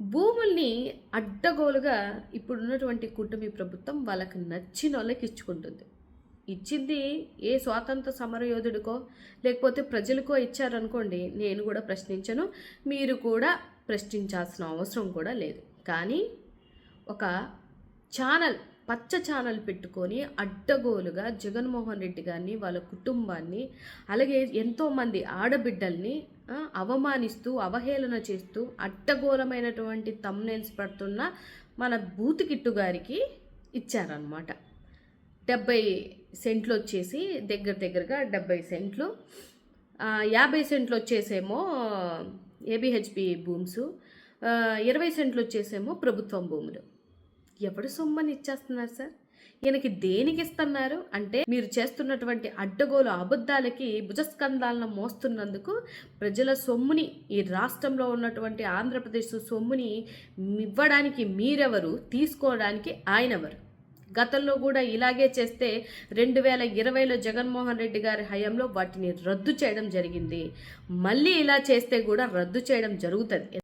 భూముల్ని అడ్డగోలుగా ఇప్పుడున్నటువంటి కూటమి ప్రభుత్వం వాళ్ళకి నచ్చిన వాళ్ళకి ఇచ్చుకుంటుంది. ఇచ్చింది ఏ స్వాతంత్ర సమరయోధుడికో లేకపోతే ప్రజలకో ఇచ్చారనుకోండి, నేను కూడా ప్రశ్నించను, మీరు కూడా ప్రశ్నించాల్సిన అవసరం కూడా లేదు. కానీ ఒక ఛానల్, పచ్చ ఛానల్ పెట్టుకొని అడ్డగోలుగా జగన్మోహన్ రెడ్డి గారిని, వాళ్ళ కుటుంబాన్ని, అలాగే ఎంతోమంది ఆడబిడ్డల్ని అవమానిస్తూ, అవహేళన చేస్తూ, అడ్డగోలమైనటువంటి థంబ్నెయిల్స్ పడుతున్న మన బూతికిట్టు గారికి ఇచ్చారనమాట. 70 సెంట్లు వచ్చేసి దగ్గరగా 70 సెంట్లు, 50 సెంట్లు వచ్చేసేమో ఏబిహెచ్పి భూమ్స్, 20 సెంట్లు వచ్చేసేమో ప్రభుత్వం భూములు. ఎవడు సొమ్మని ఇచ్చేస్తున్నారు సార్? ఈయనకి దేనికి ఇస్తున్నారు అంటే, మీరు చేస్తున్నటువంటి అడ్డగోలు అబద్ధాలకి భుజస్కంధాలను మోస్తున్నందుకు ప్రజల సొమ్ముని, ఈ రాష్ట్రంలో ఉన్నటువంటి ఆంధ్రప్రదేశ్ సొమ్ముని ఇవ్వడానికి మీరెవరు, తీసుకోవడానికి ఆయనెవరు? గతంలో కూడా ఇలాగే చేస్తే 2020లో జగన్మోహన్ రెడ్డి గారి హయాంలో వాటిని రద్దు చేయడం జరిగింది. మళ్ళీ ఇలా చేస్తే కూడా రద్దు చేయడం జరుగుతుంది.